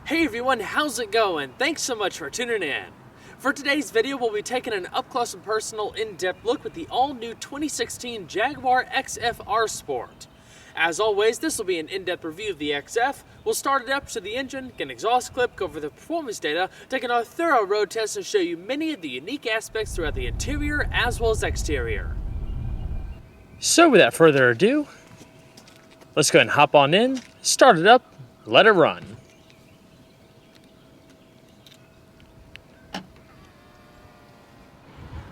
Hey everyone, how's it going? Thanks so much for tuning in. For today's video, we'll be taking an up-close and personal, in-depth look with the all-new 2016 Jaguar XF R Sport. As always, this will be an in-depth review of the XF. We'll start it up to the engine, get an exhaust clip, go over the performance data, take a thorough road test, and show you many of the unique aspects throughout the interior as well as exterior. So without further ado, let's go ahead and hop on in, start it up, let it run.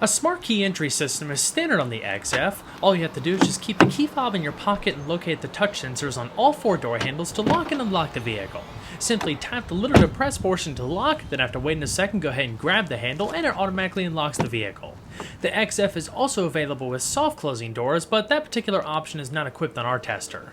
A smart key entry system is standard on the XF. All you have to do is just keep the key fob in your pocket and locate the touch sensors on all four door handles to lock and unlock the vehicle. Simply tap the little depressed portion to lock, then after waiting a second, go ahead and grab the handle and it automatically unlocks the vehicle. The XF is also available with soft closing doors, but that particular option is not equipped on our tester.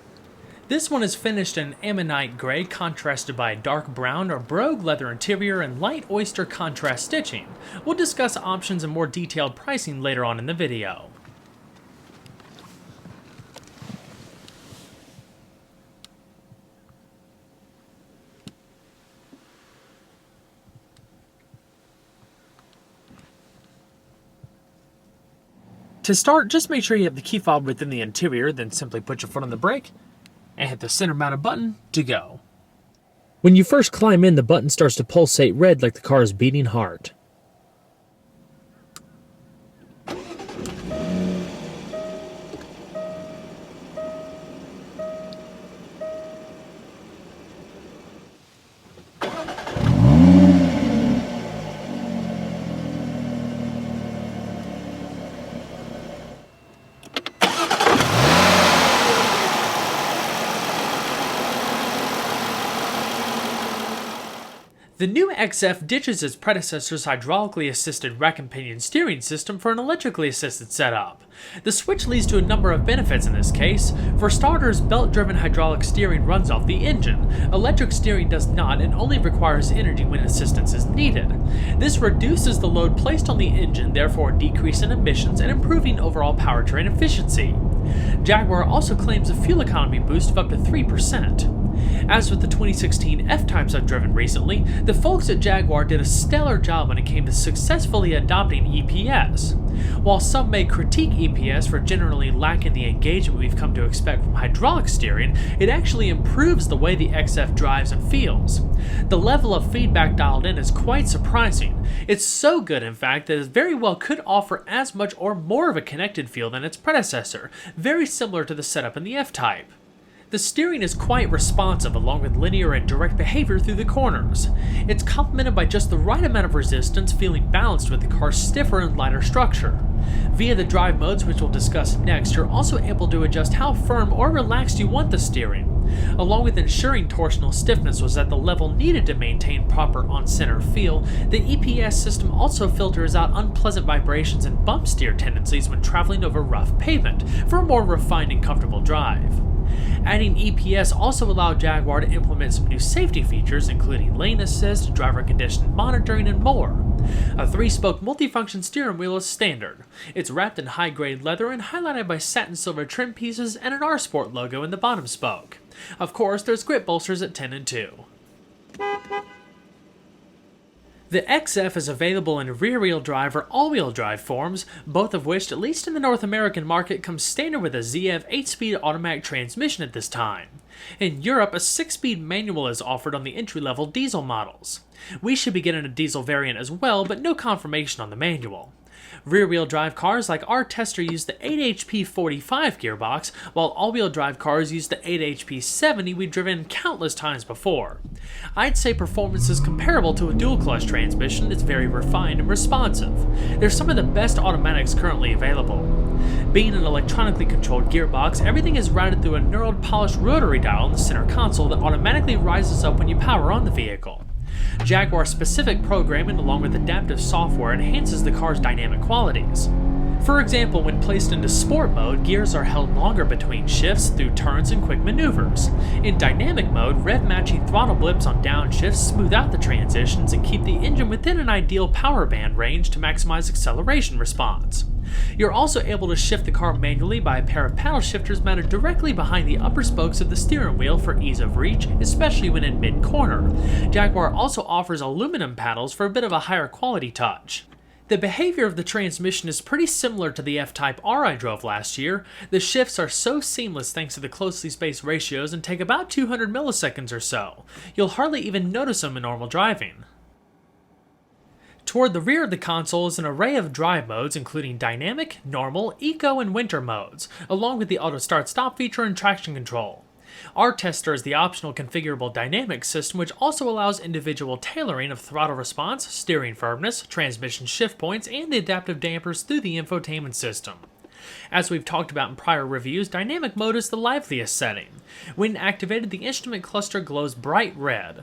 This one is finished in ammonite gray, contrasted by dark brown or brogue leather interior and light oyster contrast stitching. We'll discuss options and more detailed pricing later on in the video. To start, just make sure you have the key fob within the interior, then simply put your foot on the brake and hit the center mounted button to go. When you first climb in, the button starts to pulsate red like the car's beating heart. The new XF ditches its predecessor's hydraulically assisted rack and pinion steering system for an electrically assisted setup. The switch leads to a number of benefits in this case. For starters, belt-driven hydraulic steering runs off the engine. Electric steering does not and only requires energy when assistance is needed. This reduces the load placed on the engine, therefore decreasing emissions and improving overall powertrain efficiency. Jaguar also claims a fuel economy boost of up to 3%. As with the 2016 F-Types I've driven recently, the folks at Jaguar did a stellar job when it came to successfully adopting EPS. While some may critique EPS for generally lacking the engagement we've come to expect from hydraulic steering, it actually improves the way the XF drives and feels. The level of feedback dialed in is quite surprising. It's so good, in fact, that it very well could offer as much or more of a connected feel than its predecessor, very similar to the setup in the F-Type. The steering is quite responsive along with linear and direct behavior through the corners. It's complemented by just the right amount of resistance, feeling balanced with the car's stiffer and lighter structure. Via the drive modes, which we'll discuss next, you're also able to adjust how firm or relaxed you want the steering. Along with ensuring torsional stiffness was at the level needed to maintain proper on-center feel, the EPS system also filters out unpleasant vibrations and bump steer tendencies when traveling over rough pavement for a more refined and comfortable drive. Adding EPS also allowed Jaguar to implement some new safety features, including lane assist, driver condition monitoring, and more. A 3-spoke multifunction steering wheel is standard. It's wrapped in high-grade leather and highlighted by satin silver trim pieces and an R Sport logo in the bottom spoke. Of course, there's grip bolsters at 10 and 2. The XF is available in rear-wheel drive or all-wheel drive forms, both of which, at least in the North American market, come standard with a ZF 8-speed automatic transmission at this time. In Europe, a 6-speed manual is offered on the entry-level diesel models. We should be getting a diesel variant as well, but no confirmation on the manual. Rear-wheel drive cars like our tester use the 8HP 45 gearbox, while all-wheel drive cars use the 8HP 70 we've driven countless times before. I'd say performance is comparable to a dual-clutch transmission. It's very refined and responsive. They're some of the best automatics currently available. Being an electronically controlled gearbox, everything is routed through a knurled polished rotary dial in the center console that automatically rises up when you power on the vehicle. Jaguar-specific programming along with adaptive software enhances the car's dynamic qualities. For example, when placed into sport mode, gears are held longer between shifts through turns and quick maneuvers. In dynamic mode, rev-matching throttle blips on downshifts smooth out the transitions and keep the engine within an ideal power band range to maximize acceleration response. You're also able to shift the car manually by a pair of paddle shifters mounted directly behind the upper spokes of the steering wheel for ease of reach, especially when in mid-corner. Jaguar also offers aluminum paddles for a bit of a higher quality touch. The behavior of the transmission is pretty similar to the F-Type R I drove last year. The shifts are so seamless thanks to the closely spaced ratios and take about 200 milliseconds or so. You'll hardly even notice them in normal driving. Toward the rear of the console is an array of drive modes including dynamic, normal, eco, and winter modes, along with the auto start-stop feature and traction control. Our tester is the optional configurable dynamic system, which also allows individual tailoring of throttle response, steering firmness, transmission shift points, and the adaptive dampers through the infotainment system. As we've talked about in prior reviews, dynamic mode is the liveliest setting. When activated, the instrument cluster glows bright red.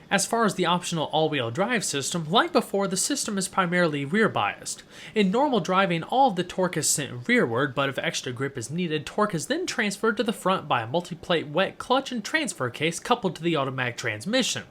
As far as the optional all-wheel drive system, like before, the system is primarily rear-biased. In normal driving, all of the torque is sent rearward, but if extra grip is needed, torque is then transferred to the front by a multi-plate wet clutch and transfer case coupled to the automatic transmission.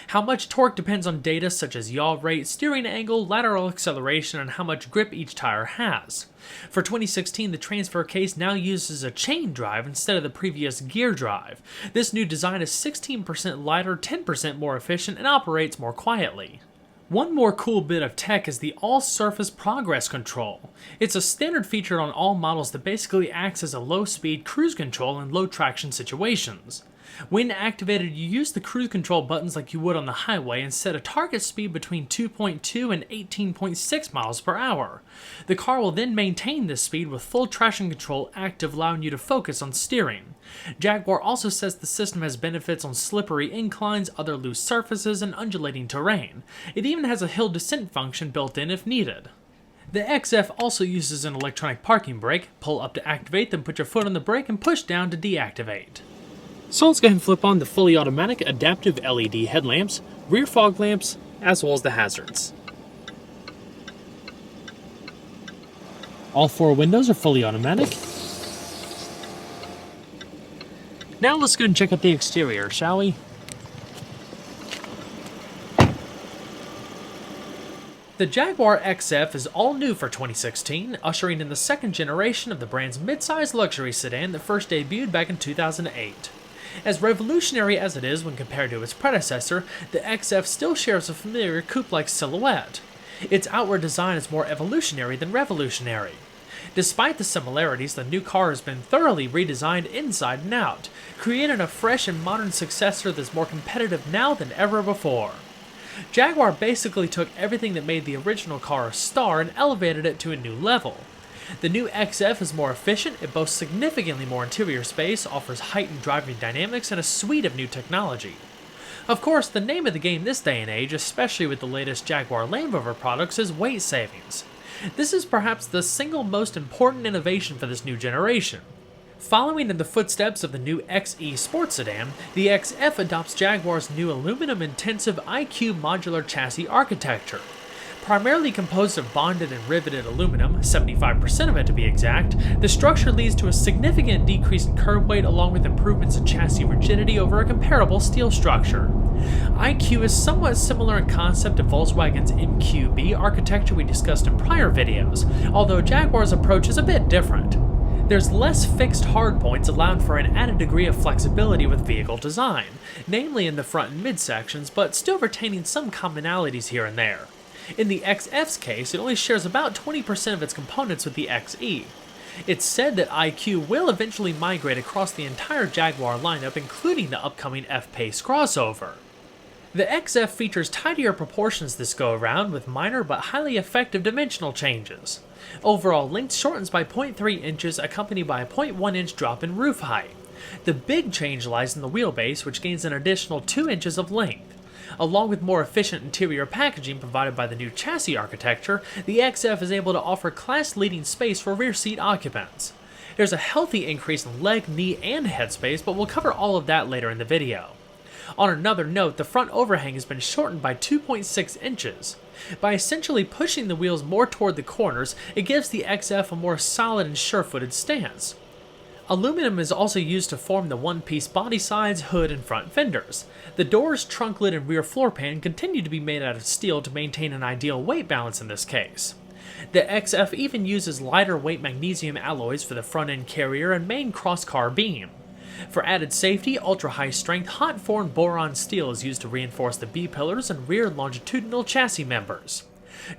How much torque depends on data such as yaw rate, steering angle, lateral acceleration, and how much grip each tire has. For 2016, the transfer case now uses a chain drive instead of the previous gear drive. This new design is 16% lighter, 10% more efficient, and operates more quietly. One more cool bit of tech is the all-surface progress control. It's a standard feature on all models that basically acts as a low-speed cruise control in low-traction situations. When activated, you use the cruise control buttons like you would on the highway and set a target speed between 2.2 and 18.6 miles per hour. The car will then maintain this speed with full traction control active, allowing you to focus on steering. Jaguar also says the system has benefits on slippery inclines, other loose surfaces, and undulating terrain. It even has a hill descent function built in if needed. The XF also uses an electronic parking brake. Pull up to activate, then put your foot on the brake and push down to deactivate. So let's go ahead and flip on the fully automatic adaptive LED headlamps, rear fog lamps, as well as the hazards. All 4 windows are fully automatic. Now let's go and check out the exterior, shall we? The Jaguar XF is all new for 2016, ushering in the second generation of the brand's mid-size luxury sedan that first debuted back in 2008. As revolutionary as it is when compared to its predecessor, the XF still shares a familiar coupe-like silhouette. Its outward design is more evolutionary than revolutionary. Despite the similarities, the new car has been thoroughly redesigned inside and out, creating a fresh and modern successor that's more competitive now than ever before. Jaguar basically took everything that made the original car a star and elevated it to a new level. The new XF is more efficient, it boasts significantly more interior space, offers heightened driving dynamics, and a suite of new technology. Of course, the name of the game this day and age, especially with the latest Jaguar Land Rover products, is weight savings. This is perhaps the single most important innovation for this new generation. Following in the footsteps of the new XE sports sedan, the XF adopts Jaguar's new aluminum-intensive IQ modular chassis architecture. Primarily composed of bonded and riveted aluminum, 75% of it to be exact, the structure leads to a significant decrease in curb weight along with improvements in chassis rigidity over a comparable steel structure. IQ is somewhat similar in concept to Volkswagen's MQB architecture we discussed in prior videos, although Jaguar's approach is a bit different. There's less fixed hardpoints allowing for an added degree of flexibility with vehicle design, namely in the front and midsections, but still retaining some commonalities here and there. In the XF's case, it only shares about 20% of its components with the XE. It's said that IQ will eventually migrate across the entire Jaguar lineup, including the upcoming F-Pace crossover. The XF features tidier proportions this go-around, with minor but highly effective dimensional changes. Overall length shortens by 0.3 inches, accompanied by a 0.1 inch drop in roof height. The big change lies in the wheelbase, which gains an additional 2 inches of length. Along with more efficient interior packaging provided by the new chassis architecture, the XF is able to offer class-leading space for rear seat occupants. There's a healthy increase in leg, knee, and head space, but we'll cover all of that later in the video. On another note, the front overhang has been shortened by 2.6 inches. By essentially pushing the wheels more toward the corners, it gives the XF a more solid and sure-footed stance. Aluminum is also used to form the one-piece body sides, hood, and front fenders. The doors, trunk lid, and rear floor pan continue to be made out of steel to maintain an ideal weight balance in this case. The XF even uses lighter weight magnesium alloys for the front-end carrier and main cross-car beam. For added safety, ultra-high strength hot-formed boron steel is used to reinforce the B-pillars and rear longitudinal chassis members.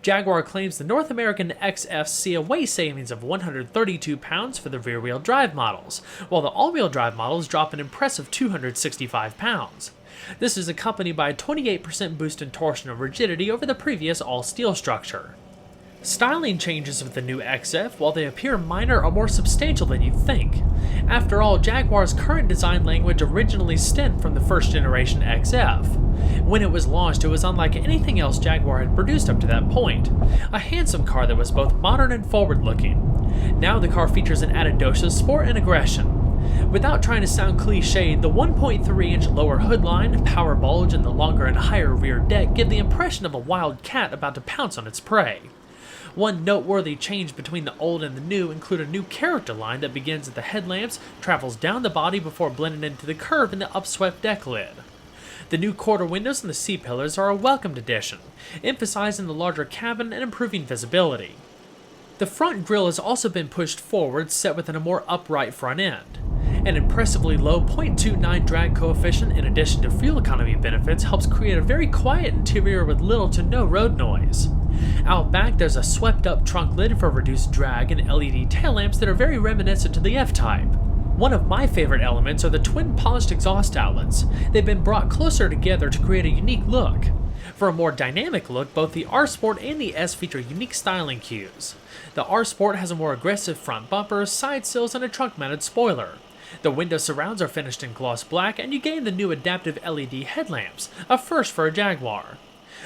Jaguar claims the North American XFs see a weight savings of 132 pounds for the rear-wheel drive models, while the all-wheel drive models drop an impressive 265 pounds. This is accompanied by a 28% boost in torsional rigidity over the previous all-steel structure. Styling changes with the new XF, while they appear minor, are more substantial than you'd think. After all, Jaguar's current design language originally stemmed from the first generation XF. When it was launched, it was unlike anything else Jaguar had produced up to that point. A handsome car that was both modern and forward-looking. Now the car features an added dose of sport and aggression. Without trying to sound cliched, the 1.3-inch lower hood line, power bulge, and the longer and higher rear deck give the impression of a wild cat about to pounce on its prey. One noteworthy change between the old and the new include a new character line that begins at the headlamps, travels down the body before blending into the curve in the upswept deck lid. The new quarter windows and the C-pillars are a welcomed addition, emphasizing the larger cabin and improving visibility. The front grille has also been pushed forward, set within a more upright front end. An impressively low 0.29 drag coefficient, in addition to fuel economy benefits, helps create a very quiet interior with little to no road noise. Out back, there's a swept-up trunk lid for reduced drag and LED tail lamps that are very reminiscent to the F-Type. One of my favorite elements are the twin polished exhaust outlets. They've been brought closer together to create a unique look. For a more dynamic look, both the R Sport and the S feature unique styling cues. The R Sport has a more aggressive front bumper, side sills, and a trunk-mounted spoiler. The window surrounds are finished in gloss black, and you gain the new adaptive LED headlamps, a first for a Jaguar.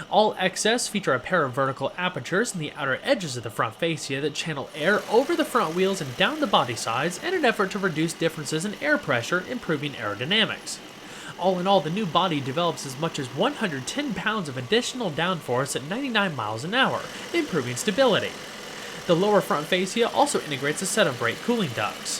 All XS feature a pair of vertical apertures in the outer edges of the front fascia that channel air over the front wheels and down the body sides in an effort to reduce differences in air pressure, improving aerodynamics. All in all, the new body develops as much as 110 pounds of additional downforce at 99 miles an hour, improving stability. The lower front fascia also integrates a set of brake cooling ducts.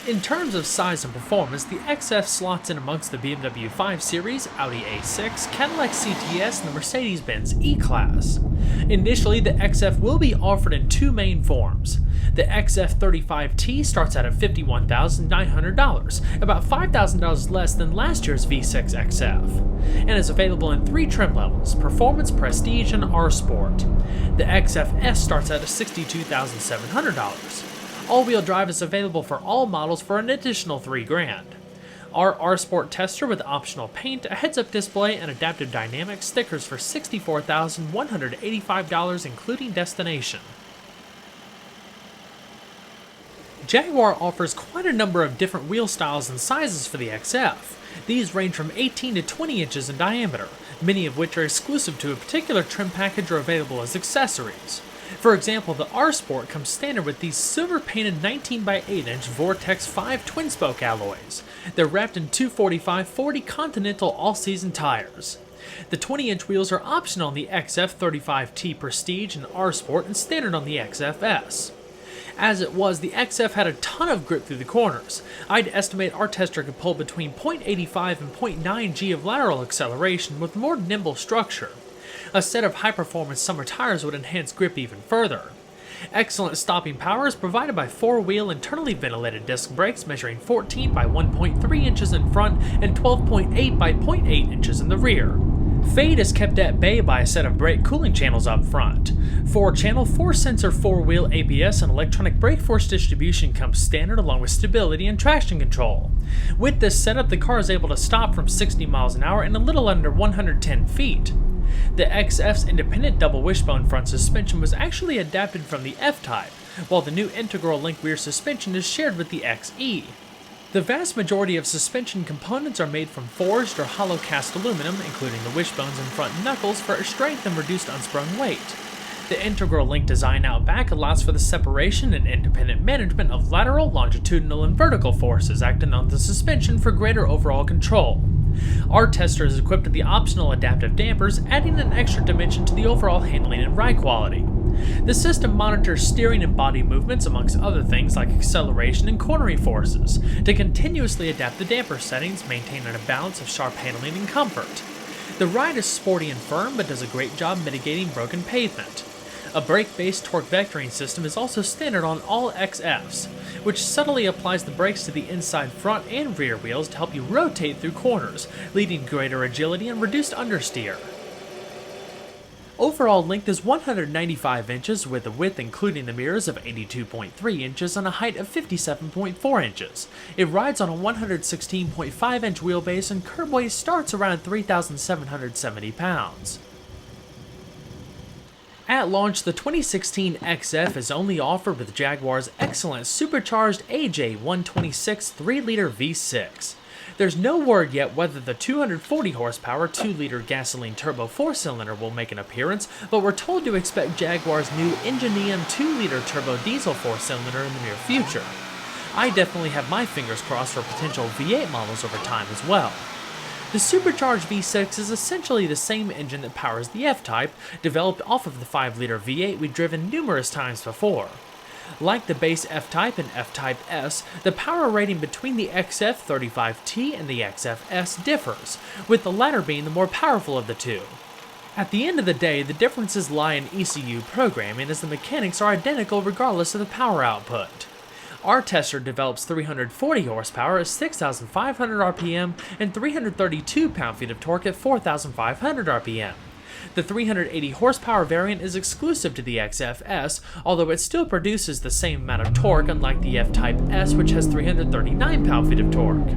In terms of size and performance, the XF slots in amongst the BMW 5 Series, Audi A6, Cadillac CTS, and the Mercedes-Benz E-Class. Initially, the XF will be offered in two main forms. The XF35T starts out at $51,900, about $5,000 less than last year's V6 XF, and is available in three trim levels: Performance, Prestige, and R Sport. The XFS starts out at $62,700. All-wheel drive is available for all models for an additional $3,000. Our R Sport tester with optional paint, a heads-up display, and adaptive dynamics stickers for $64,185 including destination. Jaguar offers quite a number of different wheel styles and sizes for the XF. These range from 18 to 20 inches in diameter, many of which are exclusive to a particular trim package or available as accessories. For example, the R Sport comes standard with these silver-painted 19x8-inch Vortex 5 twin-spoke alloys. They're wrapped in 245/40 Continental all-season tires. The 20-inch wheels are optional on the XF35T Prestige and R Sport and standard on the XFS. As it was, the XF had a ton of grip through the corners. I'd estimate our tester could pull between 0.85 and 0.9 G of lateral acceleration with more nimble structure. A set of high-performance summer tires would enhance grip even further. Excellent stopping power is provided by four-wheel internally ventilated disc brakes measuring 14 by 1.3 inches in front and 12.8 by 0.8 inches in the rear. Fade is kept at bay by a set of brake cooling channels up front. 4-channel, 4-sensor four-wheel ABS and electronic brake force distribution comes standard along with stability and traction control. With this setup, the car is able to stop from 60 miles an hour in a little under 110 feet. The XF's independent double wishbone front suspension was actually adapted from the F-Type, while the new integral link rear suspension is shared with the XE. The vast majority of suspension components are made from forged or hollow cast aluminum, including the wishbones and front knuckles for strength and reduced unsprung weight. The integral link design out back allows for the separation and independent management of lateral, longitudinal, and vertical forces acting on the suspension for greater overall control. Our tester is equipped with the optional adaptive dampers, adding an extra dimension to the overall handling and ride quality. The system monitors steering and body movements amongst other things like acceleration and cornering forces, to continuously adapt the damper settings, maintaining a balance of sharp handling and comfort. The ride is sporty and firm, but does a great job mitigating broken pavement. A brake-based torque vectoring system is also standard on all XFs, which subtly applies the brakes to the inside front and rear wheels to help you rotate through corners, leading to greater agility and reduced understeer. Overall length is 195 inches, with a width including the mirrors of 82.3 inches and a height of 57.4 inches. It rides on a 116.5 inch wheelbase, and curb weight starts around 3,770 pounds. At launch, the 2016 XF is only offered with Jaguar's excellent supercharged AJ126 3-liter V6. There's no word yet whether the 240 horsepower 2-liter gasoline turbo 4-cylinder will make an appearance, but we're told to expect Jaguar's new Engineered 2-liter turbo diesel 4-cylinder in the near future. I definitely have my fingers crossed for potential V8 models over time as well. The supercharged V6 is essentially the same engine that powers the F-Type, developed off of the 5-liter V8 we've driven numerous times before. Like the base F-Type and F-Type S, the power rating between the XF35T and the XF-S differs, with the latter being the more powerful of the two. At the end of the day, the differences lie in ECU programming, as the mechanics are identical regardless of the power output. Our tester develops 340 horsepower at 6,500 RPM and 332 pound-feet of torque at 4,500 RPM. The 380 horsepower variant is exclusive to the XF-S, although it still produces the same amount of torque, unlike the F-Type S, which has 339 pound-feet of torque.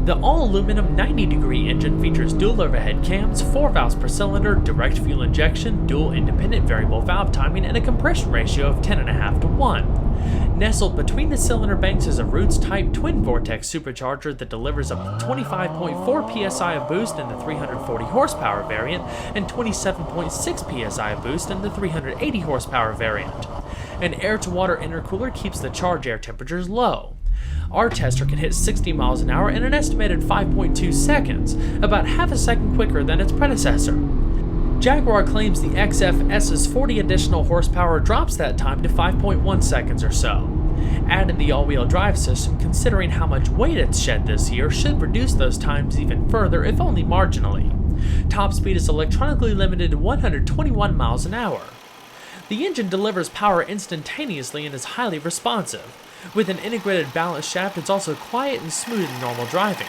The all-aluminum 90-degree engine features dual overhead cams, 4 valves per cylinder, direct fuel injection, dual independent variable valve timing, and a compression ratio of 10.5 to 1. Nestled between the cylinder banks is a Roots-type twin-vortex supercharger that delivers up to 25.4 psi of boost in the 340 horsepower variant and 27.6 psi of boost in the 380 horsepower variant. An air-to-water intercooler keeps the charge air temperatures low. Our tester can hit 60 miles an hour in an estimated 5.2 seconds, about half a second quicker than its predecessor. Jaguar claims the XF-S's 40 additional horsepower drops that time to 5.1 seconds or so. Adding the all-wheel drive system, considering how much weight it's shed this year, should reduce those times even further, if only marginally. Top speed is electronically limited to 121 miles an hour. The engine delivers power instantaneously and is highly responsive. With an integrated balance shaft, it's also quiet and smooth in normal driving.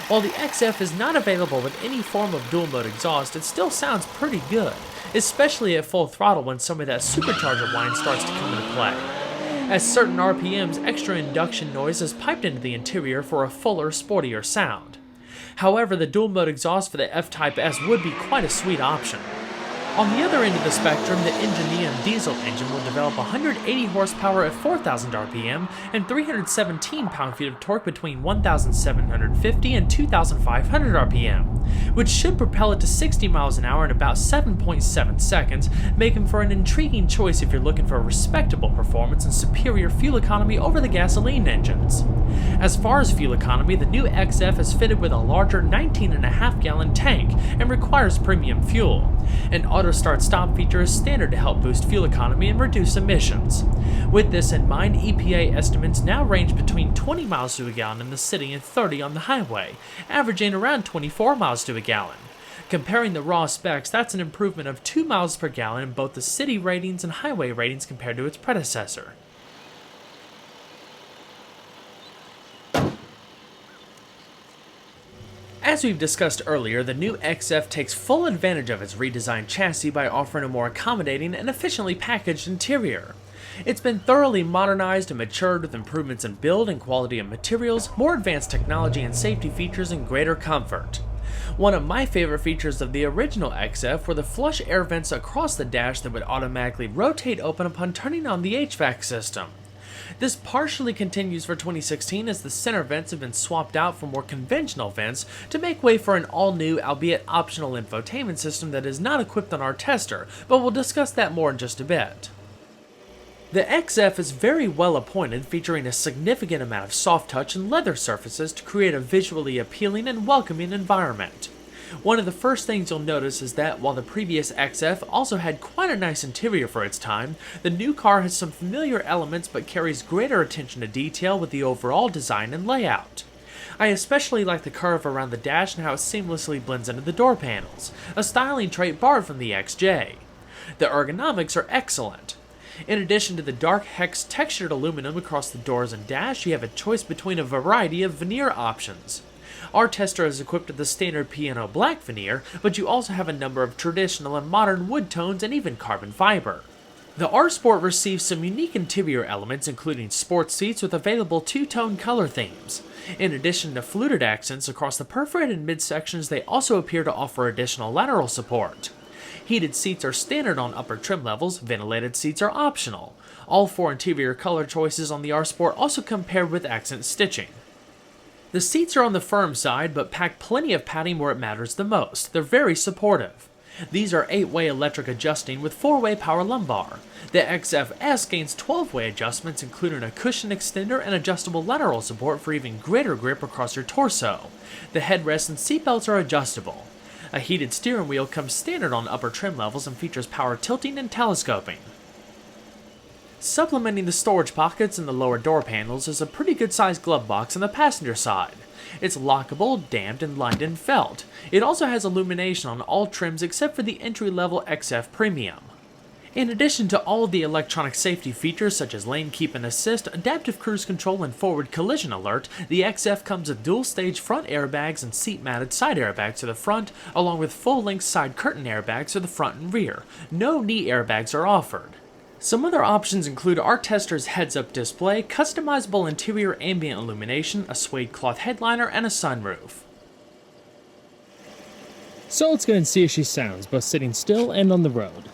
While the XF is not available with any form of dual-mode exhaust, it still sounds pretty good, especially at full throttle when some of that supercharger whine starts to come into play. At certain RPMs, extra induction noise is piped into the interior for a fuller, sportier sound. However, the dual-mode exhaust for the F-Type S would be quite a sweet option. On the other end of the spectrum, the Engineered diesel engine will develop 180 horsepower at 4,000 RPM and 317 pound-feet of torque between 1,750 and 2,500 RPM, which should propel it to 60 miles an hour in about 7.7 seconds, making for an intriguing choice if you're looking for a respectable performance and superior fuel economy over the gasoline engines. As far as fuel economy, the new XF is fitted with a larger 19.5-gallon tank and requires premium fuel. An auto start-stop feature is standard to help boost fuel economy and reduce emissions. With this in mind, EPA estimates now range between 20 miles to a gallon in the city and 30 on the highway, averaging around 24 miles to a gallon. Comparing the raw specs, that's an improvement of 2 miles per gallon in both the city ratings and highway ratings compared to its predecessor. As we've discussed earlier, the new XF takes full advantage of its redesigned chassis by offering a more accommodating and efficiently packaged interior. It's been thoroughly modernized and matured with improvements in build and quality of materials, more advanced technology and safety features, and greater comfort. One of my favorite features of the original XF were the flush air vents across the dash that would automatically rotate open upon turning on the HVAC system. This partially continues for 2016 as the center vents have been swapped out for more conventional vents to make way for an all-new, albeit optional infotainment system that is not equipped on our tester, but we'll discuss that more in just a bit. The XF is very well appointed, featuring a significant amount of soft touch and leather surfaces to create a visually appealing and welcoming environment. One of the first things you'll notice is that while the previous XF also had quite a nice interior for its time, the new car has some familiar elements but carries greater attention to detail with the overall design and layout. I especially like the curve around the dash and how it seamlessly blends into the door panels, a styling trait borrowed from the XJ. The ergonomics are excellent. In addition to the dark hex textured aluminum across the doors and dash, you have a choice between a variety of veneer options. Our tester is equipped with the standard piano black veneer, but you also have a number of traditional and modern wood tones and even carbon fiber. The R Sport receives some unique interior elements, including sports seats with available two-tone color themes. In addition to fluted accents across the perforated midsections, they also appear to offer additional lateral support. Heated seats are standard on upper trim levels, ventilated seats are optional. All four interior color choices on the R Sport also come paired with accent stitching. The seats are on the firm side, but pack plenty of padding where it matters the most. They're very supportive. These are 8-way electric adjusting with 4-way power lumbar. The XFS gains 12-way adjustments, including a cushion extender and adjustable lateral support for even greater grip across your torso. The headrests and seatbelts are adjustable. A heated steering wheel comes standard on upper trim levels and features power tilting and telescoping. Supplementing the storage pockets in the lower door panels is a pretty good sized glove box on the passenger side. It's lockable, damped, and lined in felt. It also has illumination on all trims except for the entry-level XF Premium. In addition to all of the electronic safety features such as lane keep and assist, adaptive cruise control, and forward collision alert, the XF comes with dual-stage front airbags and seat-mounted side airbags to the front, along with full-length side curtain airbags to the front and rear. No knee airbags are offered. Some other options include our tester's heads-up display, customizable interior ambient illumination, a suede cloth headliner, and a sunroof. So let's go and see how she sounds, both sitting still and on the road.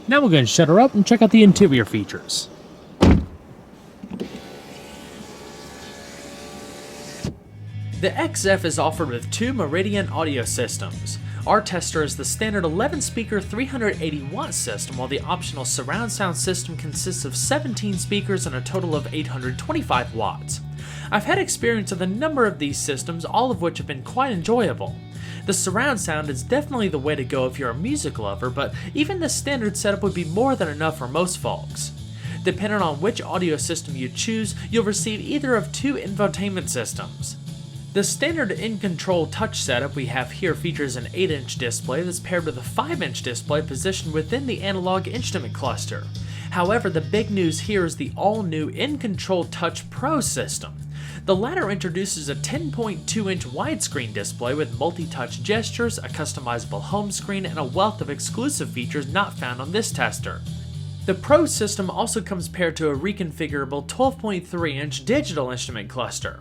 Now we're going to shut her up and check out the interior features. The XF is offered with two Meridian audio systems. Our tester is the standard 11-speaker 380-watt system, while the optional surround sound system consists of 17 speakers and a total of 825 watts. I've had experience with a number of these systems, all of which have been quite enjoyable. The surround sound is definitely the way to go if you're a music lover, but even the standard setup would be more than enough for most folks. Depending on which audio system you choose, you'll receive either of two infotainment systems. The standard in-control touch setup we have here features an 8-inch display that's paired with a 5-inch display positioned within the analog instrument cluster. However, the big news here is the all-new In-Control Touch Pro system. The latter introduces a 10.2-inch widescreen display with multi-touch gestures, a customizable home screen, and a wealth of exclusive features not found on this tester. The Pro system also comes paired to a reconfigurable 12.3-inch digital instrument cluster.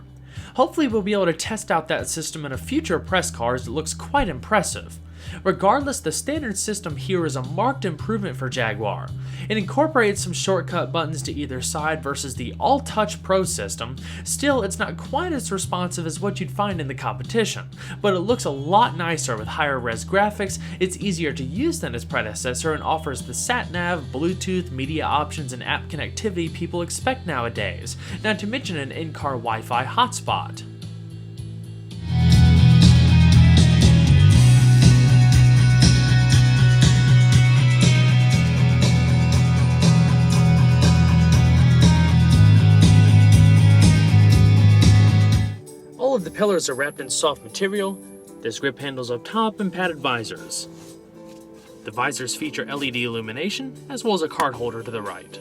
Hopefully we'll be able to test out that system in a future press car as it looks quite impressive. Regardless, the standard system here is a marked improvement for Jaguar. It incorporates some shortcut buttons to either side versus the all-touch Pro system. Still, it's not quite as responsive as what you'd find in the competition, but it looks a lot nicer with higher res graphics, it's easier to use than its predecessor, and offers the sat-nav, Bluetooth, media options, and app connectivity people expect nowadays, not to mention an in-car Wi-Fi hotspot. All of the pillars are wrapped in soft material. There's grip handles up top and padded visors. The visors feature LED illumination, as well as a card holder to the right.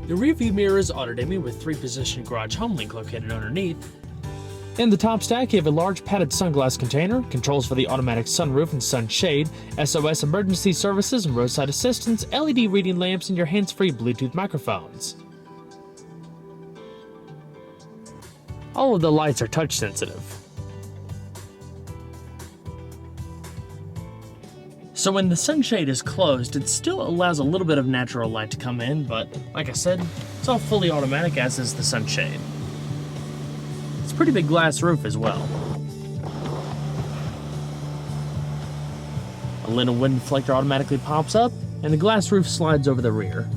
The rearview mirror is auto-dimming with 3-position garage home link located underneath. In the top stack, you have a large padded sunglass container, controls for the automatic sunroof and sunshade, SOS emergency services and roadside assistance, LED reading lamps, and your hands-free Bluetooth microphones. All of the lights are touch sensitive. So when the sunshade is closed, it still allows a little bit of natural light to come in, but like I said, it's all fully automatic, as is the sunshade. It's a pretty big glass roof as well. A little wind deflector automatically pops up, and the glass roof slides over the rear.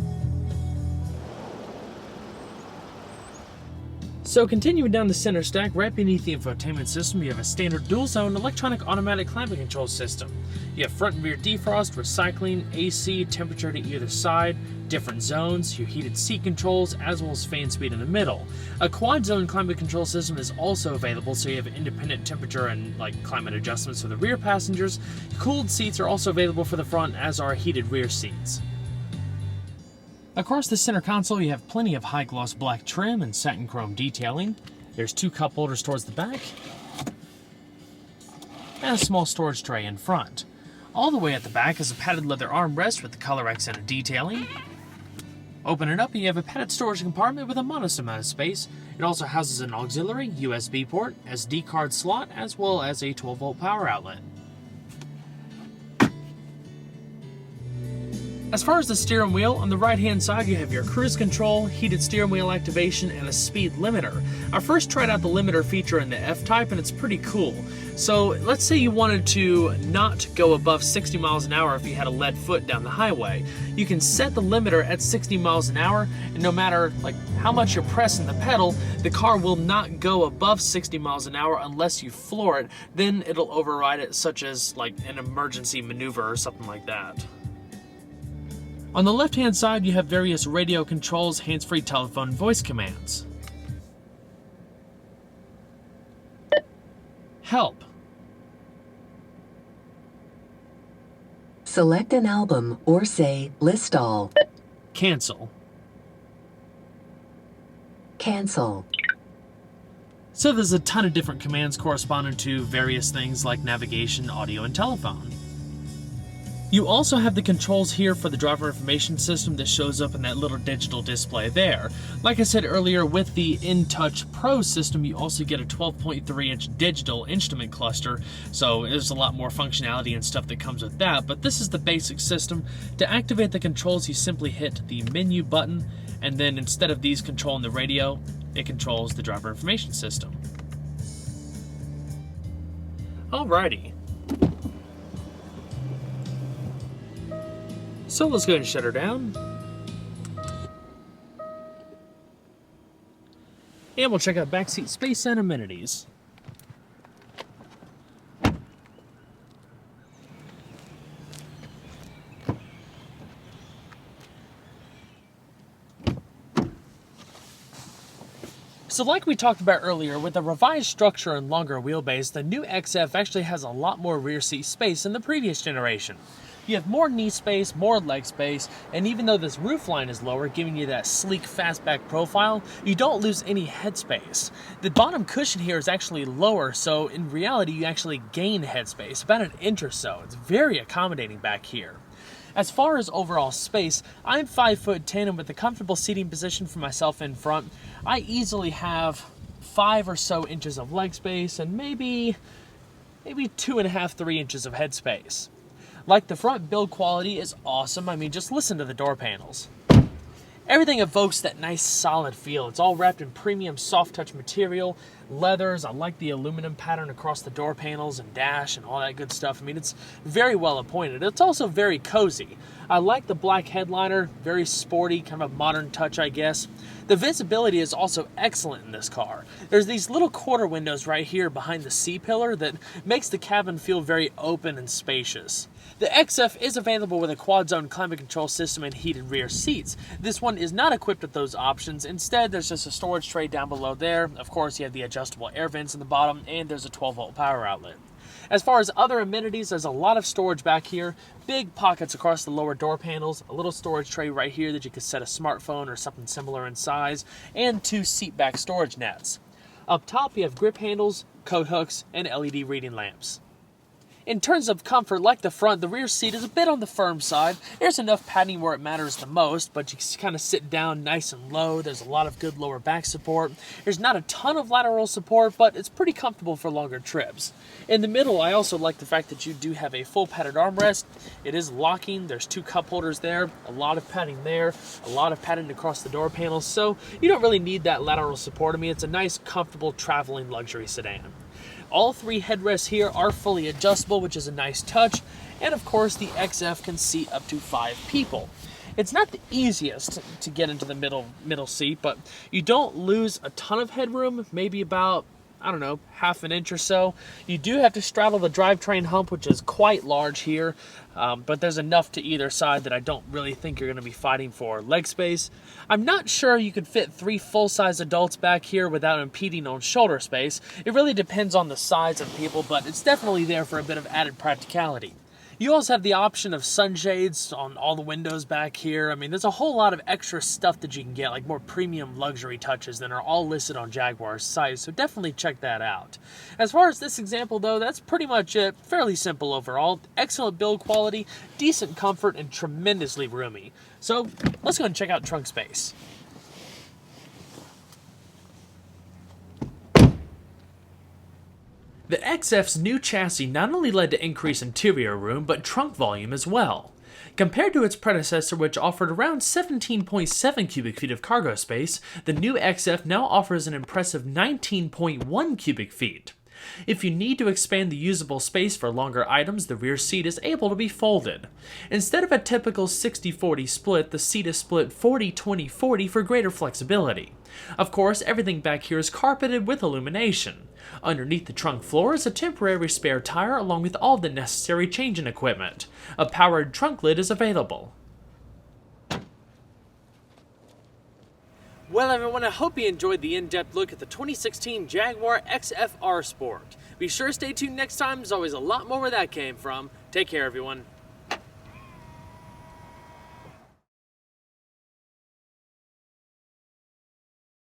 So continuing down the center stack, right beneath the infotainment system, you have a standard dual-zone electronic automatic climate control system. You have front and rear defrost, recycling, AC, temperature to either side, different zones, your heated seat controls, as well as fan speed in the middle. A quad-zone climate control system is also available, so you have independent temperature and climate adjustments for the rear passengers. Cooled seats are also available for the front, as are heated rear seats. Across the center console, you have plenty of high-gloss black trim and satin chrome detailing. There's 2 cup holders towards the back, and a small storage tray in front. All the way at the back is a padded leather armrest with the color accented detailing. Open it up and you have a padded storage compartment with a modest amount of space. It also houses an auxiliary, USB port, SD card slot, as well as a 12-volt power outlet. As far as the steering wheel, on the right-hand side you have your cruise control, heated steering wheel activation, and a speed limiter. I first tried out the limiter feature in the F-Type and it's pretty cool. So let's say you wanted to not go above 60 miles an hour if you had a lead foot down the highway. You can set the limiter at 60 miles an hour, and no matter how much you're pressing the pedal, the car will not go above 60 miles an hour unless you floor it. Then it'll override it, such as an emergency maneuver or something like that. On the left-hand side, you have various radio controls, hands-free telephone, and voice commands. Help. Select an album or say list all. Cancel. Cancel. So there's a ton of different commands corresponding to various things like navigation, audio, and telephone. You also have the controls here for the driver information system that shows up in that little digital display there. Like I said earlier, with the InTouch Pro system, you also get a 12.3-inch digital instrument cluster, so there's a lot more functionality and stuff that comes with that, but this is the basic system. To activate the controls, you simply hit the menu button, and then instead of these controlling the radio, it controls the driver information system. Alrighty. So let's go ahead and shut her down. And we'll check out backseat space and amenities. So like we talked about earlier, with a revised structure and longer wheelbase, the new XF actually has a lot more rear seat space than the previous generation. You have more knee space, more leg space, and even though this roofline is lower, giving you that sleek fastback profile, you don't lose any headspace. The bottom cushion here is actually lower, so in reality you actually gain headspace, about an inch or so. It's very accommodating back here. As far as overall space, I'm 5'10", and with a comfortable seating position for myself in front, I easily have 5 or so inches of leg space and maybe 2.5, 3 inches of head space. Like, the front build quality is awesome. I mean, just listen to the door panels. Everything evokes that nice solid feel. It's all wrapped in premium soft touch material, leathers. I like the aluminum pattern across the door panels and dash and all that good stuff. I mean, it's very well appointed. It's also very cozy. I like the black headliner, very sporty, kind of a modern touch, I guess. The visibility is also excellent in this car. There's these little quarter windows right here behind the C-pillar that makes the cabin feel very open and spacious. The XF is available with a quad-zone climate control system and heated rear seats. This one is not equipped with those options. Instead, there's just a storage tray down below there. Of course, you have the adjustable air vents in the bottom, and there's a 12-volt power outlet. As far as other amenities, there's a lot of storage back here, big pockets across the lower door panels, a little storage tray right here that you could set a smartphone or something similar in size, and 2 seat back storage nets. Up top, you have grip handles, coat hooks, and LED reading lamps. In terms of comfort, like the front, the rear seat is a bit on the firm side. There's enough padding where it matters the most, but you can kind of sit down nice and low. There's a lot of good lower back support. There's not a ton of lateral support, but it's pretty comfortable for longer trips. In the middle, I also like the fact that you do have a full padded armrest. It is locking. There's 2 cup holders there, a lot of padding there, a lot of padding across the door panels, so you don't really need that lateral support. I mean, it's a nice, comfortable traveling luxury sedan. All 3 headrests here are fully adjustable, which is a nice touch, and of course the XF can seat up to 5 people. It's not the easiest to get into the middle seat, but you don't lose a ton of headroom, maybe about, I don't know, half an inch or so. You do have to straddle the drivetrain hump, which is quite large here, but there's enough to either side that I don't really think you're going to be fighting for leg space. I'm not sure you could fit 3 full-size adults back here without impeding on shoulder space. It really depends on the size of people, but it's definitely there for a bit of added practicality. You also have the option of sunshades on all the windows back here. I mean, there's a whole lot of extra stuff that you can get, like more premium luxury touches that are all listed on Jaguar's site, so definitely check that out. As far as this example, though, that's pretty much it. Fairly simple overall. Excellent build quality, decent comfort, and tremendously roomy. So let's go and check out trunk space. The XF's new chassis not only led to increased interior room, but trunk volume as well. Compared to its predecessor, which offered around 17.7 cubic feet of cargo space, the new XF now offers an impressive 19.1 cubic feet. If you need to expand the usable space for longer items, the rear seat is able to be folded. Instead of a typical 60-40 split, the seat is split 40-20-40 for greater flexibility. Of course, everything back here is carpeted with illumination. Underneath the trunk floor is a temporary spare tire along with all the necessary changing equipment. A powered trunk lid is available. Well, everyone, I hope you enjoyed the in-depth look at the 2016 Jaguar XF R Sport. Be sure to stay tuned next time. There's always a lot more where that came from. Take care, everyone.